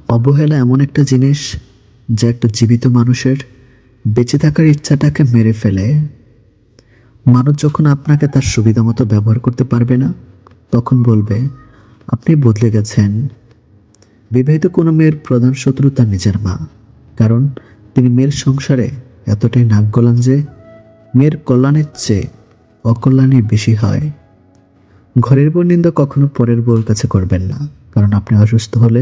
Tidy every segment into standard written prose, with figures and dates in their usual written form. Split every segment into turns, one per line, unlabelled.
অবহেলা এমন একটা জিনিস যা একটা জীবিত মানুষের বেঁচে থাকার ইচ্ছাটাকে মেরে ফেলে। মানুষ যখন আপনাকে তার সুবিধা মতো ব্যবহার করতে পারবে না, তখন বলবে আপনি বদলে গেছেন। বিবাহিত কোনো মেয়ের প্রধান শত্রু তার নিজের মা। কারণ তিনি মেয়ের সংসারে এতটাই নাক গলান যে মেয়ের কল্যাণের চেয়ে অকল্যাণই বেশি হয়। ঘরের বউ নিন্দা কখনো পরের বউর কাছে করবেন না। কারণ আপনি অসুস্থ হলে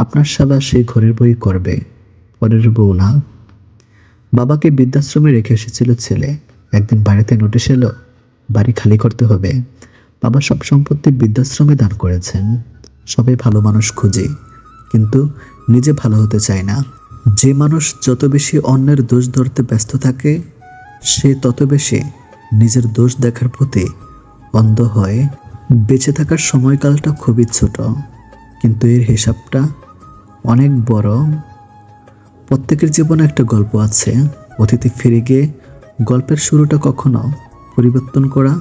আপনার সেবা সেই ঘরের বউই করবে, পরের বউ না। বাবাকে বৃদ্ধাশ্রমে রেখে এসেছিল ছেলে। একদিন বাড়িতে নোটিশ এলো, বাড়ি খালি করতে হবে। বাবা সব সম্পত্তি বৃদ্ধাশ্রমে দান করেছেন। সবাই ভালো মানুষ খুঁজে, কিন্তু নিজে ভালো হতে চায় না। যে মানুষ যত বেশি অন্যের দোষ ধরতে ব্যস্ত থাকে, সে তত বেশি নিজের দোষ দেখার প্রতি অন্ধ হয়। বেঁচে থাকার সময়কালটা খুবই ছোট, কিন্তু এর হিসাবটা অনেক বড়। প্রত্যেকের জীবনে একটা গল্প আছে। অতীতে ফিরে গিয়ে গল্পের শুরুটা কখনো পরিবর্তন করা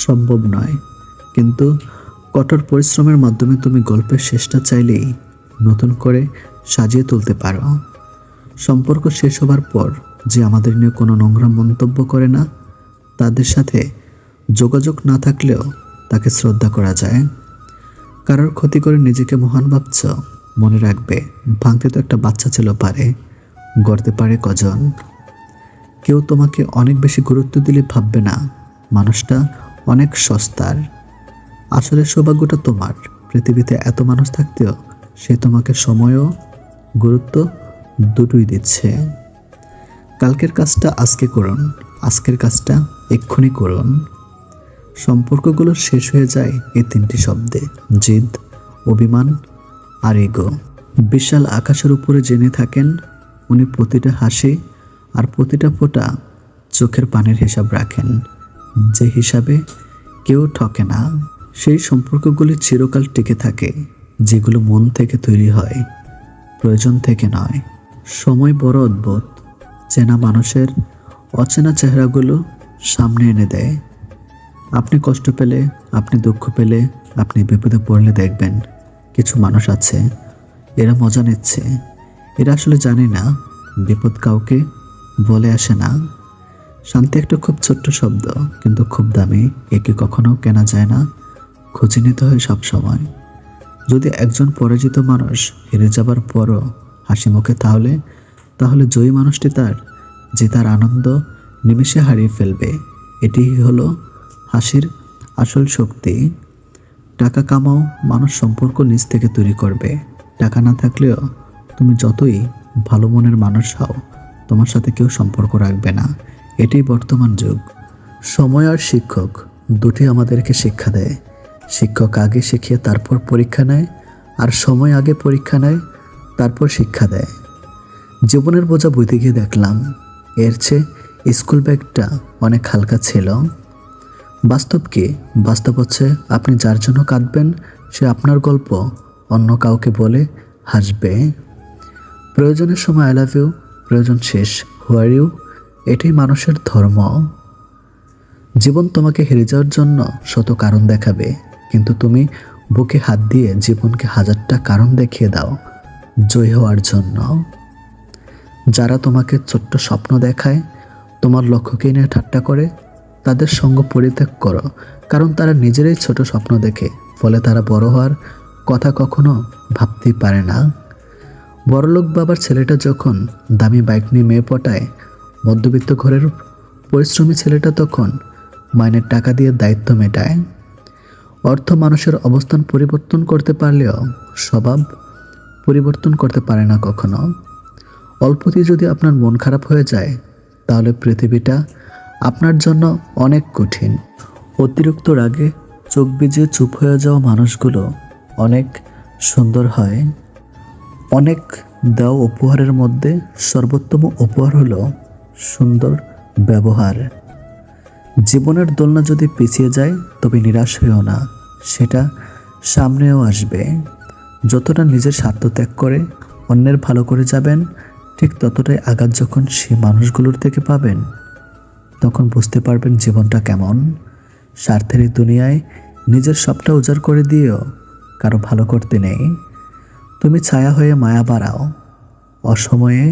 সম্ভব নয়, কিন্তু কঠোর পরিশ্রমের মাধ্যমে তুমি গল্পের শেষটা চাইলেই নতুন করে সাজিয়ে তুলতে পারো। সম্পর্ক শেষ হবার পর যে আমাদের নিয়ে কোনো নোংরা মন্তব্য করে না, তাদের সাথে যোগাযোগ না থাকলেও তাকে শ্রদ্ধা করা যায়। কারোর ক্ষতি করে নিজেকে মহান ভাবছ, মনে রাখবে ভাঙতে তো একটা বাচ্চা ছিল পারে, গড়তে পারে কজন। কেউ তোমাকে অনেক বেশি গুরুত্ব দিলে ভাববে না মানুষটা অনেক সস্তার। আসলে সৌভাগ্যটা তোমার, পৃথিবীতে এত মানুষ থাকতেও সে তোমাকে সময় ও গুরুত্ব দুটোই দিচ্ছে। কালকের কাজটা আজকে করুন, আজকের কাজটা এক্ষুনি করুন। সম্পর্কগুলো শেষ হয়ে যায় এই তিনটি শব্দে: জিদ, অভিমান আর ইগো। বিশাল আকাশের উপরে জেনে থাকেন উনি প্রতিটা হাসি আর প্রতিটা ফোঁটা চোখের পানির হিসাব রাখেন, যে হিসাবে কেউ ঠকে না। সেই সম্পর্কগুলি চিরকাল টিকে থাকে যেগুলো মন থেকে তৈরি হয়, প্রয়োজন থেকে নয়। সময় বড় অদ্ভুত, চেনা মানুষের অচেনা চেহারাগুলো সামনে এনে দেয়। আপনি কষ্ট পেলে, আপনি দুঃখ পেলে, আপনি বিপদে পড়লে দেখবেন কিছু মানুষ আছে, এরা মজা নিচ্ছে। এরা আসলে জানে না বিপদ কাউকে বলে আসে না। শান্তি একটা খুব ছোট্ট শব্দ, কিন্তু খুব দামি। একে কখনো কেনা যায় না, খুঁজে নিতে হয় সব সময়। যদি একজন পরাজিত মানুষ হেরে যাবার পরও হাসি মুখে তাহলে জয়ী মানুষটি তার আনন্দ নিমেষে হারিয়ে ফেলবে। এটি হলো হাসির আসল শক্তি। টাকা কামাও, মানুষ সম্পর্ক নিজ থেকে তৈরি করবে। টাকা না থাকলেও তুমি যতই ভালো মনের মানুষ হও, তোমার সাথে কেউ সম্পর্ক রাখবে না। এটাই বর্তমান যুগ। সময় আর শিক্ষক দুটি আমাদেরকে শিক্ষা দেয়। শিক্ষক আগে শিখিয়ে তারপর পরীক্ষা নেয়, আর সময় আগে পরীক্ষা নেয় তারপর শিক্ষা দেয়। জীবনের বোঝা বইতে গিয়ে দেখলাম এর চেয়ে স্কুল ব্যাগটা অনেক হালকা ছিল। বাস্তব কি? বাস্তব হচ্ছে আপনি যার জন্য কাঁদবেন সে আপনার গল্প অন্য কাউকে বলে হাসবে। প্রয়োজনের সময় আই লাভ ইউ, প্রয়োজন শেষ হু আর ইউ। এটাই মানুষের ধর্ম। জীবন তোমাকে হেরে যাওয়ার জন্য শত কারণ দেখাবে, কিন্তু তুমি বুকে হাত দিয়ে জীবনকে হাজারটা কারণ দেখিয়ে দাও জয় হওয়ার জন্য। যারা তোমাকে ছোট্ট স্বপ্ন দেখায়, তোমার লক্ষ্যকে নিয়ে ঠাট্টা করে, তাদের সঙ্গ পরিত্যাগ করো। কারণ তারা নিজেরাই ছোট স্বপ্ন দেখে, ফলে তারা বড় হওয়ার কথা কখনো ভাবতেই পারে না। বড়লোক বাবার ছেলেটা যখন দামি বাইক নিয়ে মেয়ে পটায়, মধ্যবিত্ত ঘরের পরিশ্রমী ছেলেটা তখন মাইনের টাকা দিয়ে দায়িত্ব মেটায়। অর্থ মানুষের অবস্থান পরিবর্তন করতে পারলেও স্বভাব পরিবর্তন করতে পারে না কখনো। অল্পতেই যদি আপনার মন খারাপ হয়ে যায়, তাহলে পৃথিবীটা আপনার জন্য অনেক কঠিন। অতিরিক্ত রাগে চোখ ভিজে চুপ হয়ে যাওয়া মানুষগুলো অনেক সুন্দর হয়। অনেক দেওয়া উপহারের মধ্যে সর্বোত্তম উপহার হলো সুন্দর ব্যবহার। জীবনের দোলনা যদি পিছিয়ে যায় তবে নিরাশ হয়েও না, সেটা সামনেও আসবে। যতটা নিজের স্বার্থ ত্যাগ করে অন্যের ভালো করে যাবেন, ঠিক ততটাই আঘাত যখন সেই মানুষগুলোর থেকে পাবেন, তখন বুঝতে পারবেন জীবনটা কেমন। স্বার্থের এই দুনিয়ায় নিজের সবটা উজাড় করে দিয়েও কারো ভালো করতে নেই। তুমি ছায়া হয়ে মায়া বাড়াও, অসময়ে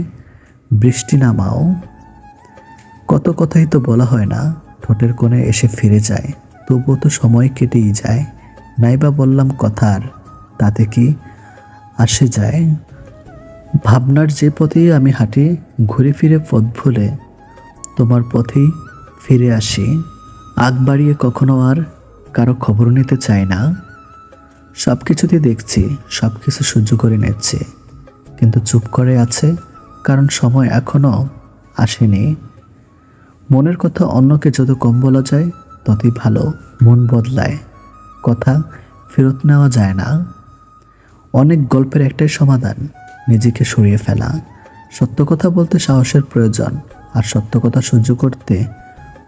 বৃষ্টি নামাও। কত কথাই তো বলা হয় না, ঠোঁটের কোণে এসে ফিরে যায়, তবুও তো সময় কেটেই যায়। নাইবা বললাম কথার, তাতে কি আসে যায়? ভাবনার যে পথেই আমি হাঁটি, ঘুরে ফিরে পথ ভুলে তোমার পথেই ফিরে আসি। আগ বাড়িয়ে কখনো আর কারো খবর নিতে চাই না। সব কিছুতে দেখছি, সব কিছু সহ্য করে নিচ্ছে, কিন্তু চুপ করে আছে, কারণ সময় এখনো আসেনি। মনের কথা অন্যকে যত কম বলা যায় ততই ভালো। মন বদলায়, কথা ফেরত নেওয়া যায় না। অনেক গল্পের একটাই সমাধান, নিজেকে সরিয়ে ফেলা। সত্য কথা বলতে সাহসের প্রয়োজন, আর সত্য কথা সহ্য করতে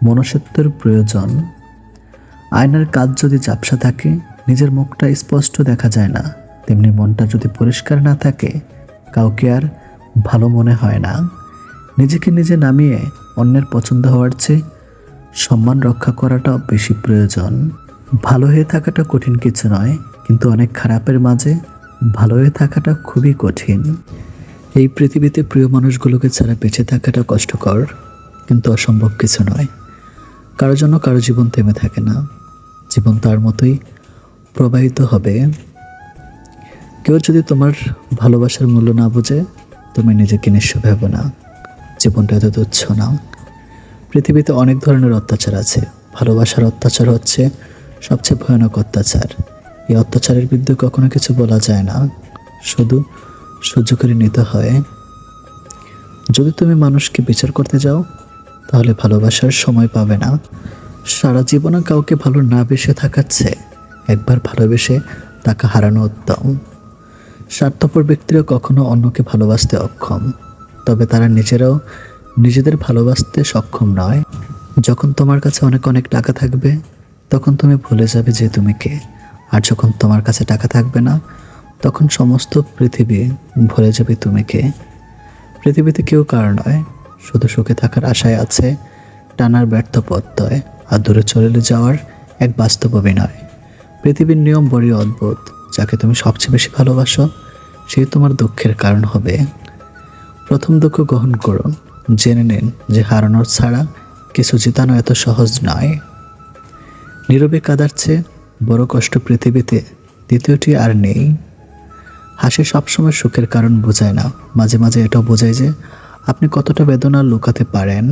মনুষ্যত্বের প্রয়োজন। আয়নার কাজ যদি ঝাপসা থাকে, নিজের মুখটা স্পষ্ট দেখা যায় না, তেমনি মনটা যদি পরিষ্কার না থাকে, কাউকে আর ভালো মনে হয় না। নিজেকে নিজে নামিয়ে অন্যের পছন্দ হওয়ার চেয়ে সম্মান রক্ষা করাটা বেশি প্রয়োজন। ভালো হয়ে থাকাটা কঠিন কিছু নয়, কিন্তু অনেক খারাপের মাঝে ভালো হয়ে থাকাটা খুবই কঠিন। এই পৃথিবীতে প্রিয় মানুষগুলোকে ছাড়া বেঁচে থাকাটা কষ্টকর, কিন্তু অসম্ভব কিছু নয়। কারোর জন্য কারো জীবন থেমে থাকে না, জীবন তার মতোই প্রবাহিত হবে। কেউ যদি তোমার ভালোবাসার মূল্য না বোঝে, তুমি নিজেকে নিঃস্ব ভেবো না, জীবনটা এত তুচ্ছ না। পৃথিবীতে অনেক ধরনের অত্যাচার আছে, ভালোবাসার অত্যাচার হচ্ছে সবচেয়ে ভয়ানক অত্যাচার। এই অত্যাচারের বিরুদ্ধে কখনো কিছু বলা যায় না, শুধু সহ্য করে নিতে হয়। যদি তুমি মানুষকে বিচার করতে যাও, তাহলে ভালোবাসার সময় পাবে না। সারা জীবনে কাউকে ভালো না বেসে থাকাচ্ছে একবার ভালোবেসে তাকে হারানো উত্তম। স্বার্থপর ব্যক্তিরা কখনো অন্যকে ভালোবাসতে অক্ষম, তবে তারা নিজেরাও নিজেদের ভালোবাসতে সক্ষম নয়। যখন তোমার কাছে অনেক অনেক টাকা থাকবে, তখন তুমি ভুলে যাবে যে তুমি কে। আর যখন তোমার কাছে টাকা থাকবে না, তখন সমস্ত পৃথিবী ভুলে যাবে তুমি কে। পৃথিবীতে কেউ কার নয়, শুধু সুখে থাকার আশায় আছে টানার ব্যর্থ পথয়, আর দূরে চলে যাওয়ার এক বাস্তব অভিনয়। পৃথিবীর নিয়ম বড়ই অদ্ভুত, যাকে তুমি সবচেয়ে বেশি ভালোবাসো সেই তোমার দুঃখের কারণ হবে। প্রথম দুঃখ গ্রহণ করুন, জেনে নিন যে হারানোর ছাড়া কিছু জেতানো এত সহজ নয়। নীরবে কাঁদার চেয়ে বড় কষ্ট পৃথিবীতে দ্বিতীয়টি আর নেই। হাসি সবসময় সুখের কারণ বোঝায় না, মাঝে মাঝে এটাও বোঝায় যে আপনি কতটা বেদনা লুকাতে পারেন।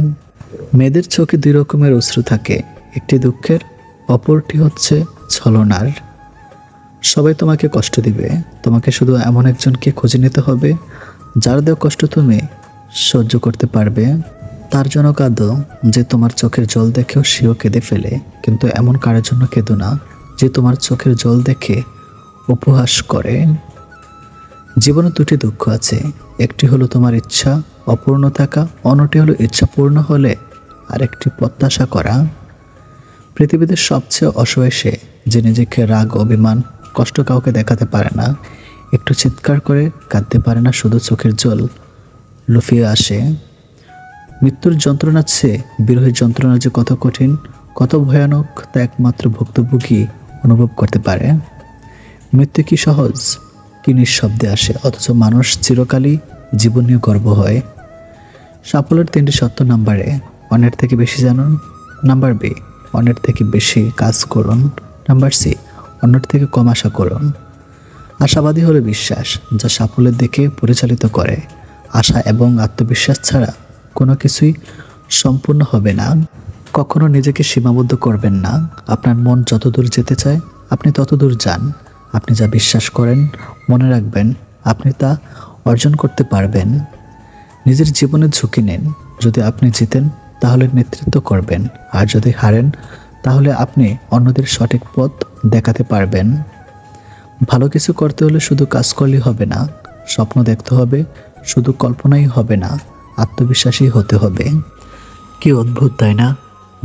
মেয়েদের চোখে দুই রকমের অশ্রু থাকে, একটি দুঃখের, অপরটি হচ্ছে ছলনার। সবাই তোমাকে কষ্ট দিবে, তোমাকে শুধু এমন একজনকে খুঁজে নিতে হবে যার দেওয়া কষ্ট তুমি সহ্য করতে পারবে। তার জন্য কাঁদো যে তোমার চোখের জল দেখেও সেও কেঁদে ফেলে, কিন্তু এমন কারোর জন্য কেঁদো না যে তোমার চোখের জল দেখে উপহাস করে। জীবনে দুটি দুঃখ আছে, একটি হলো তোমার ইচ্ছা অপূর্ণ থাকা, অন্যটি হলো ইচ্ছা পূর্ণ হলে আরেকটি প্রত্যাশা করা। পৃথিবীতে সবচেয়ে অসহায় সে যে নিজেকে রাগ, অভিমান, কষ্ট কাউকে দেখাতে পারে না, একটু চিৎকার করে কাঁদতে পারে না, শুধু চোখের জল লুফিয়ে আসে। মৃত্যুর যন্ত্রণার চেয়ে বিরহের যন্ত্রণা যে কত কঠিন, কত ভয়ানক, তা একমাত্র ভুক্তভোগী অনুভব করতে পারে। মৃত্যু কি সহজ, কি নিঃশব্দে আসে, অথচ মানুষ চিরকালই জীবন নিয়ে গর্ব হয়। সাফল্যের 3টি সত্য: নাম্বার এ, অন্যের থেকে বেশি জানুন; নাম্বার বি, অন্যের থেকে বেশি কাজ করুন; নাম্বার সি, অন্যের থেকে কম আশা করুন। আশাবাদী হলো বিশ্বাস, যা সাফল্যের দিকে পরিচালিত করে। আশা এবং আত্মবিশ্বাস ছাড়া কোনো কিছুই সম্পূর্ণ হবে না। কখনো নিজেকে সীমাবদ্ধ করবেন না, আপনার মন যত দূর যেতে চায় আপনি তত দূর যান। আপনি যা বিশ্বাস করেন, মনে রাখবেন আপনি তা অর্জন করতে পারবেন। নিজের জীবনের ঝুঁকি নিন, যদি আপনি জিতেন তাহলে নেতৃত্ব করবেন, আর যদি হারেন তাহলে আপনি অন্যদের সঠিক পথ দেখাতে পারবেন। ভালো কিছু করতে হলে শুধু কাজ করলেই হবে না, স্বপ্ন দেখতে হবে, শুধু কল্পনাই হবে না, আত্মবিশ্বাসী হতে হবে। কি অদ্ভুত তাই না,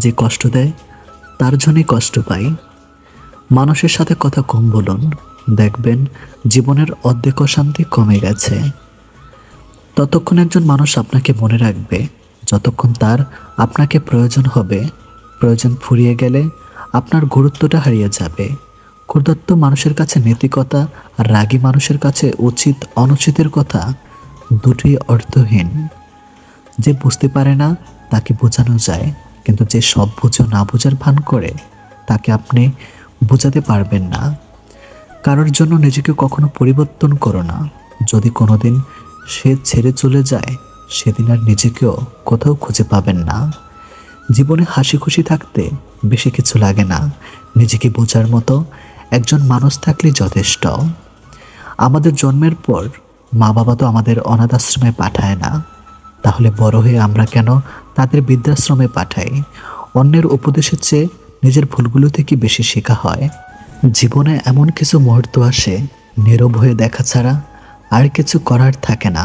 যে কষ্ট দেয় তার জন্যই কষ্ট পাই। মানুষের সাথে কথা কম বলুন, দেখবেন জীবনের অর্ধেক অশান্তি কমে গেছে। ততক্ষণ একজন মানুষ আপনাকে মনে রাখবে যতক্ষণ তার আপনাকে প্রয়োজন হবে। প্রয়োজন ফুরিয়ে গেলে আপনার গুরুত্বটা হারিয়ে যাবে। ক্ষুধার্ত মানুষের কাছে নৈতিকতা আর রাগী মানুষের কাছে উচিত অনুচিতের কথা দুটোই অর্থহীন। যে বুঝতে পারে না তাকে বোঝানো যায়, কিন্তু যে সব বুঝেও না বোঝার ভান করে তাকে আপনি বোঝাতে পারবেন না। কারোর জন্য নিজেকে কখনো পরিবর্তন করো না। যদি কোনোদিন সে ছেড়ে চলে যায়, সেদিন আর নিজেকেও কোথাও খুঁজে পাবেন না। জীবনে হাসি খুশি থাকতে বেশি কিছু লাগে না, নিজেকে বোঝার মতো একজন মানুষ থাকলেই যথেষ্ট। আমাদের জন্মের পর মা বাবা তো আমাদের অনাথ আশ্রমে পাঠায় না, তাহলে বড় হয়ে আমরা কেন তাদের বৃদ্ধাশ্রমে পাঠাই? অন্যের উপদেশের চেয়ে নিজের ভুলগুলো থেকে বেশি শেখা হয়। জীবনে এমন কিছু মুহূর্ত আসে, নীরব হয়ে দেখা ছাড়া আর কিছু করার থাকে না।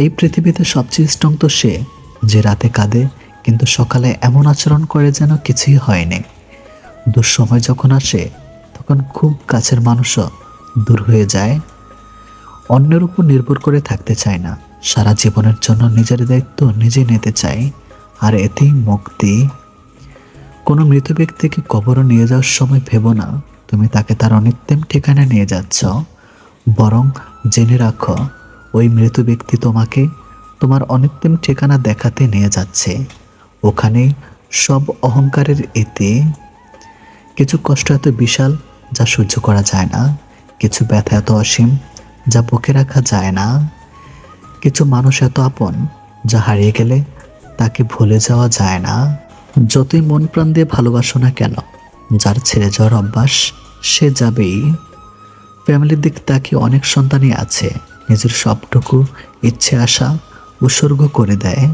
এই পৃথিবীতে সবচেয়ে স্ট্রং তো সে যে রাতে কাঁদে কিন্তু সকালে এমন আচরণ করে যেন কিছুই হয়নি। দুঃসময় যখন আসে তখন খুব কাছের মানুষও দূর হয়ে যায়। অন্যের উপর নির্ভর করে থাকতে চায় না, সারা জীবনের জন্য নিজের দায়িত্ব নিজে নিতে চাই, আর এতেই মুক্তি। কোনো মৃত ব্যক্তিকে কবরে নিয়ে যাওয়ার সময় ভেবো না তুমি তাকে তার অনিত্যম ঠিকানা নিয়ে যাচ্ছ, বরং জেনে রাখো ওই মৃত ব্যক্তি তোমাকে তোমার অনিত্যম ঠিকানা দেখাতে নিয়ে যাচ্ছে। ওখানেই সব অহংকারের এতে। কিছু কষ্ট এত বিশাল যা সহ্য করা যায় না, কিছু ব্যথা এত অসীম যা বুকে রাখা যায় না, কিছু মানুষ এত আপন যা হারিয়ে গেলে তাকে ভুলে যাওয়া যায় না। যতই মন প্রাণ দিয়ে ভালোবাসো না কেন, যার ছেড়ে যাওয়ার অভ্যাস সে যাবেই। ফ্যামিলির দিক তাকে অনেক সন্তানই আছে, নিজের সবটুকু ইচ্ছে আশা উৎসর্গ করে দেয়।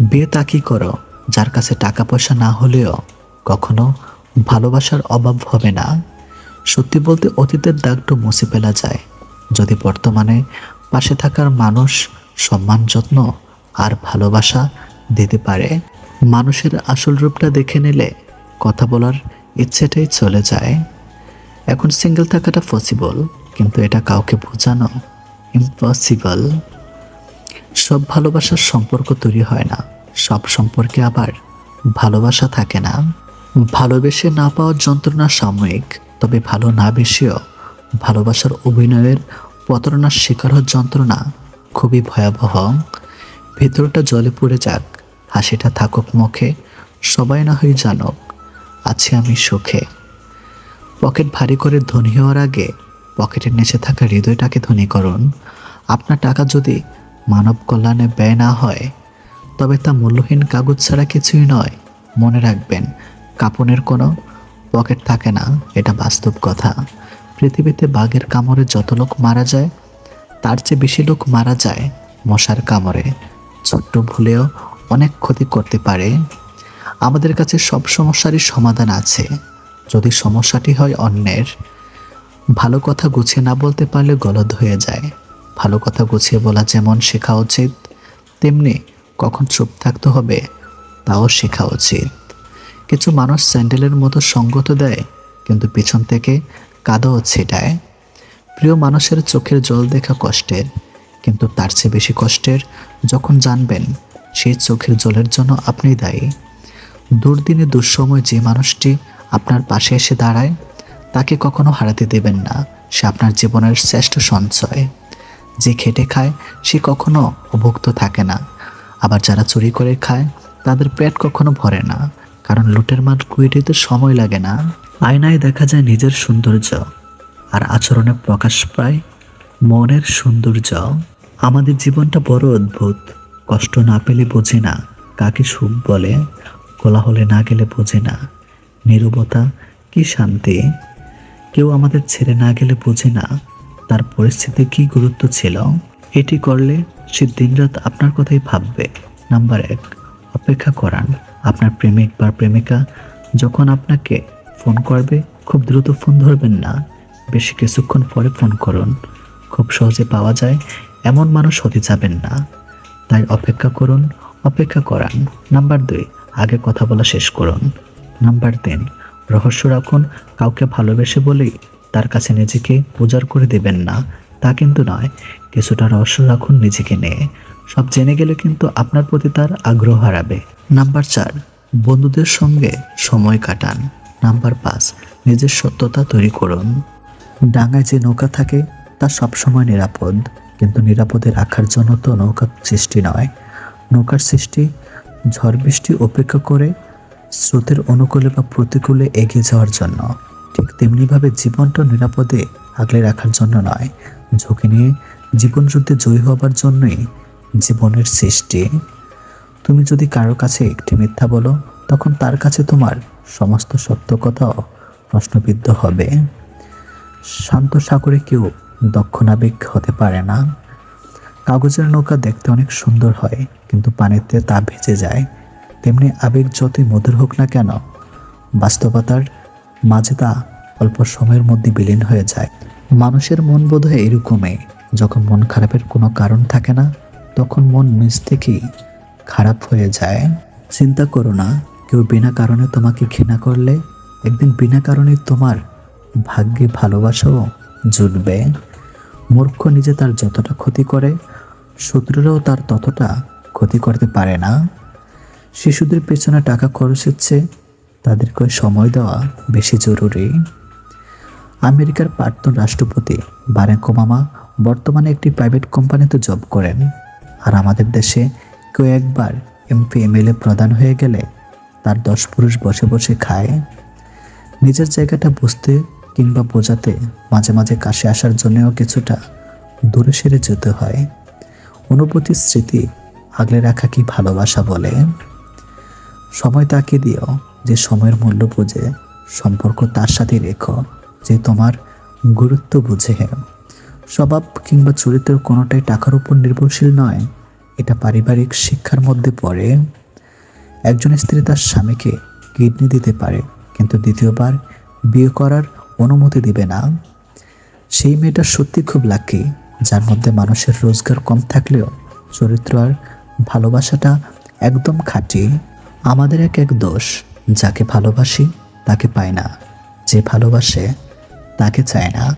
বিয়ে তাকেই করো যার কাছে টাকা পয়সা না হলেও কখনো ভালোবাসার অভাব হবে না। সত্যি বলতে অতীতের দাগটা মুছে ফেলা যায় যদি বর্তমানে পাশে থাকার মানুষ সম্মান, যত্ন আর ভালোবাসা দিতে পারে। মানুষের আসল রূপটা দেখে নিলে কথা বলার ইচ্ছেটাই চলে যায়। এখন সিঙ্গেল থাকাটা পসিবল, কিন্তু এটা কাউকে বোঝানো ইম্পসিবল। সব ভালোবাসার সম্পর্ক তৈরি হয় না, সব সম্পর্কে আবার ভালোবাসা থাকে না। ভালোবেসে না পাওয়ার যন্ত্রণা সাময়িক, তবে ভালো না বেশিও ভালোবাসার অভিনয়ের প্রতারণার শিকার হওয়ার যন্ত্রণা খুবই ভয়াবহ। ভেতরটা জলে পড়ে যাক, হাসিটা থাকুক মুখে, সবাই না হয়ে জানুক আছি আমি সুখে। পকেট ভারী করে ধনী হওয়ার আগে পকেটের নিচে থাকা হৃদয়টাকে ধনী করুন। আপনার টাকা যদি মানব কল্যাণে ব্যয় না হয় তবে তা মূল্যহীন কাগজ ছাড়া কিছুই নয়। মনে রাখবেন, কাপনের কোনো পকেট থাকে না, এটা বাস্তব কথা। পৃথিবীতে বাঘের কামড়ে যত লোক মারা যায় তার চেয়ে বেশি লোক মারা যায় মশার কামড়ে। ছোট্ট ভুলেও অনেক ক্ষতি করতে পারে। আমাদের কাছে সব সমস্যারই সমাধান আছে, যদি সমস্যাটি হয় অন্যের। ভালো কথা গুছিয়ে না বলতে পারলে গলদ হয়ে যায়। ভালো কথা গুছিয়ে বলা যেমন শেখা উচিত, তেমনি কখন চুপ থাকতে হবে তাও শেখা উচিত। কিছু মানুষ স্যান্ডেলের মতো সঙ্গত দেয়, কিন্তু পিছন থেকে কাদাও ছিটায়। প্রিয় মানুষের চোখের জল দেখা কষ্টের, কিন্তু তার চেয়ে বেশি কষ্টের যখন জানবেন সেই চোখের জলের জন্য আপনি দায়ী। দুর্দিনে দুঃসময় যে মানুষটি আপনার পাশে এসে দাঁড়ায় তাকে কখনো হারাতে দেবেন না, সে আপনার জীবনের শ্রেষ্ঠ সঞ্চয়। যে খেটে খায় সে কখনো অভুক্ত থাকে না, আবার যারা চুরি করে খায় তাদের পেট কখনো ভরে না, কারণ লুটের মাল কুইটিতে সময় লাগে না। আয়নায় দেখা যায় নিজের সৌন্দর্য, আর আচরণে প্রকাশ পায় মনের সৌন্দর্য। আমাদের জীবনটা বড় অদ্ভুত, কষ্ট না পেলে বোঝে না কাকে সুখ বলে, কোলাহলে না গেলে বোঝে না নীরবতা কি শান্তি। কেউ আমাদের ছেড়ে না গেলে বোঝে না তার পরিস্থিতি কি গুরুত্ব ছিল। এটি করলে সে দিনরাত আপনার কথাই ভাববে। নাম্বার 1, অপেক্ষা করান। আপনার প্রেমিক বা প্রেমিকা যখন আপনাকে ফোন করবে খুব দ্রুত ফোন ধরবেন না, বেশি কিছুক্ষণ পরে ফোন করুন। খুব সহজে পাওয়া যায় এমন মানুষ হতে যাবেন না, তাই অপেক্ষা করুন, অপেক্ষা করান। নাম্বার 2, আগে কথা বলা শেষ করুন। নাম্বার 3, রহস্য রাখুন। কাউকে ভালোবেসে বলেই তার কাছে নিজেকে উজাড় করে দেবেন না, তা কিন্তু নয়। কিছুটা রহস্য রাখুন নিজেকে নিয়ে, সব জেনে গেলে কিন্তু আপনার প্রতি তার আগ্রহ হারাবে। নাম্বার 4, বন্ধুদের সঙ্গে সময় কাটান। নাম্বার 5, নিজের সত্যতা তৈরি করুন। ডাঙায় যে নৌকা থাকে তা সবসময় নিরাপদ, কিন্তু নিরাপদে রাখার জন্য তো নৌকা সৃষ্টি নয়। নৌকার সৃষ্টি ঝড় বৃষ্টি উপেক্ষা করে স্রোতের অনুকূলে বা প্রতিকূলে এগিয়ে যাওয়ার জন্য। ঠিক তেমনিভাবে জীবনটা নিরাপদে আগলে রাখার জন্য নয়, ঝুঁকি নিয়ে জীবন যুদ্ধে জয়ী হবার জন্যই জীবনের সৃষ্টি। তুমি যদি কারোর কাছে একটি মিথ্যা বলো, তখন তার কাছে তোমার সমস্ত সত্য কথাও প্রশ্নবিদ্ধ হবে। শান্ত সাগরে কেউ দক্ষ নাবিক হতে পারে না। কাগজের নৌকা দেখতে অনেক সুন্দর হয়, কিন্তু পানিতে তা ভেসে যায়। তেমনি আবেগ যতই মধুর হোক না কেন, বাস্তবতার মাঝে তা অল্প সময়ের মধ্যে বিলীন হয়ে যায়। মানুষের মন বোধহয় এরকমই, যখন মন খারাপের কোনো কারণ থাকে না, তখন মন নিজ থেকেই খারাপ হয়ে যায়। চিন্তা করো না, কেউ বিনা কারণে তোমাকে ঘৃণা করলে একদিন বিনা কারণে তোমার ভাগ্যে ভালোবাসাও জুটবে। মূর্খ নিজে তার যতটা ক্ষতি করে, শত্রুরাও তার ততটা ক্ষতি করতে পারে না। শিশুদের পেছনে টাকা খরচের চেয়ে তাদেরকে সময় দেওয়া বেশি জরুরি। আমেরিকার প্রাক্তন রাষ্ট্রপতি বারাক ওবামা বর্তমানে একটি প্রাইভেট কোম্পানিতে জব করেন। আর আমাদের দেশে কেউ একবার এমপি এমএলএ প্রধান হয়ে গেলে তার 10 পুরুষ বসে বসে খায়। নিজের জায়গাটা বুঝতে কিংবা বোঝাতে মাঝে মাঝে কাছে আসার জন্যও কিছুটা দূরে সেরে যেতে হয়। অনুভূতির স্মৃতি আগলে রাখা কি ভালোবাসা বলে? সময় তাকে দিও যে সময়ের মূল্য বোঝে, সম্পর্ক তার সাথে রেখো যে তোমার গুরুত্ব বুঝে। স্বভাব কিংবা চরিত্রের কোনোটাই টাকার উপর নির্ভরশীল নয়, এটা পারিবারিক শিক্ষার মধ্যে পড়ে। একজন স্ত্রী তার স্বামীকে কিডনি দিতে পারে, কিন্তু দ্বিতীয়বার বিয়ে করার অনুমতি দিবে না। সেই মেয়েটা সত্যি খুব লাকি, যার মধ্যে মানুষের রোজগার কম থাকলেও চরিত্র আর ভালোবাসাটা একদম খাঁটি। আমাদের এক দোষ, যাকে ভালোবাসি তাকে পাই না, যে ভালোবাসে তাকে চায় না।